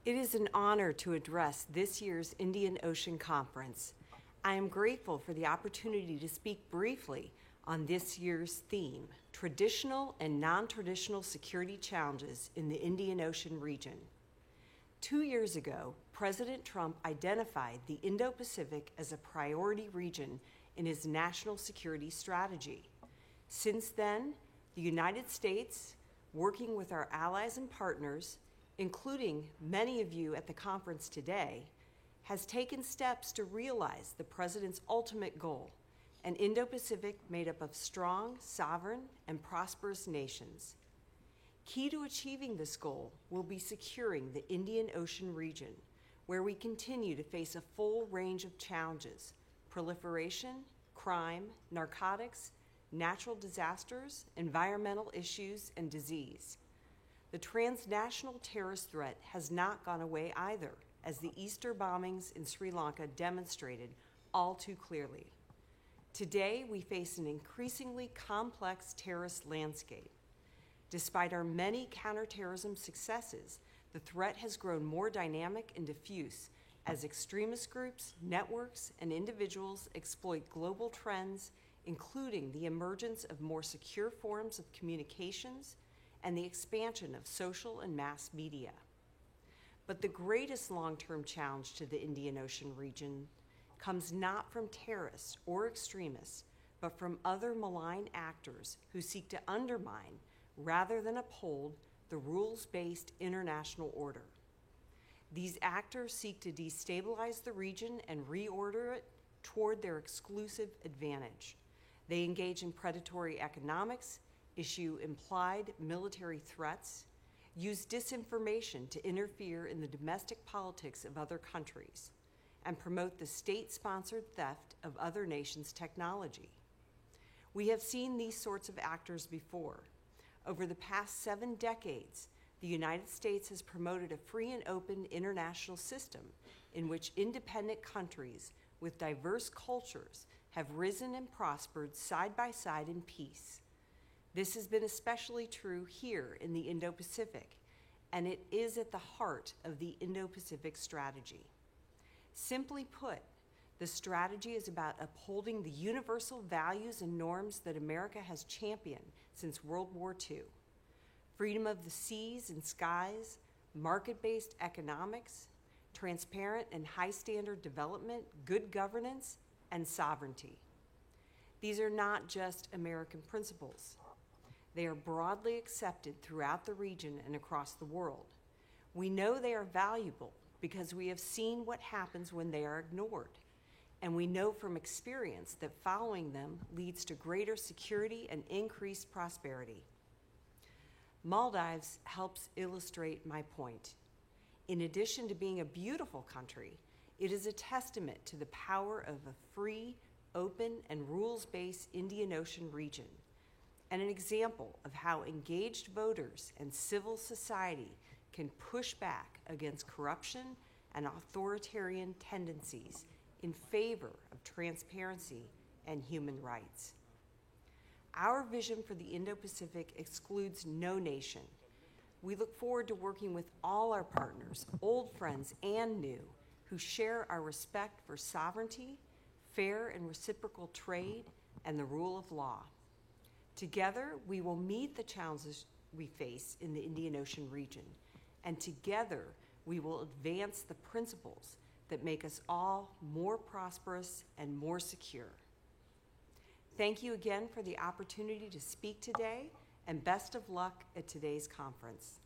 It is an honor to address this year's Indian Ocean Conference. I am grateful for the opportunity to speak briefly on this year's theme, Traditional and Non-Traditional Security Challenges in the Indian Ocean Region. 2 years ago, President Trump identified the Indo-Pacific as a priority region in his national security strategy. Since then, the United States, working with our allies and partners, including many of you at the conference today, has taken steps to realize the President's ultimate goal, an Indo-Pacific made up of strong, sovereign, and prosperous nations. Key to achieving this goal will be securing the Indian Ocean region, where we continue to face a full range of challenges: proliferation, crime, narcotics, natural disasters, environmental issues, and disease. The transnational terrorist threat has not gone away either, as the Easter bombings in Sri Lanka demonstrated all too clearly. Today, we face an increasingly complex terrorist landscape. Despite our many counterterrorism successes, the threat has grown more dynamic and diffuse as extremist groups, networks, and individuals exploit global trends, including the emergence of more secure forms of communications and the expansion of social and mass media. But the greatest long-term challenge to the Indian Ocean region comes not from terrorists or extremists, but from other malign actors who seek to undermine, rather than uphold, the rules-based international order. These actors seek to destabilize the region and reorder it toward their exclusive advantage. They engage in predatory economics, issue implied military threats, use disinformation to interfere in the domestic politics of other countries, and promote the state-sponsored theft of other nations' technology. We have seen these sorts of actors before. Over the past 7 decades, the United States has promoted a free and open international system in which independent countries with diverse cultures have risen and prospered side by side in peace. This has been especially true here in the Indo-Pacific, and it is at the heart of the Indo-Pacific strategy. Simply put, the strategy is about upholding the universal values and norms that America has championed since World War II: freedom of the seas and skies, market-based economics, transparent and high-standard development, good governance, and sovereignty. These are not just American principles. They are broadly accepted throughout the region and across the world. We know they are valuable because we have seen what happens when they are ignored, and we know from experience that following them leads to greater security and increased prosperity. Maldives helps illustrate my point. In addition to being a beautiful country, it is a testament to the power of a free, open, and rules-based Indian Ocean region, and an example of how engaged voters and civil society can push back against corruption and authoritarian tendencies in favor of transparency and human rights. Our vision for the Indo-Pacific excludes no nation. We look forward to working with all our partners, old friends and new, who share our respect for sovereignty, fair and reciprocal trade, and the rule of law. Together, we will meet the challenges we face in the Indian Ocean region, and together, we will advance the principles that make us all more prosperous and more secure. Thank you again for the opportunity to speak today, and best of luck at today's conference.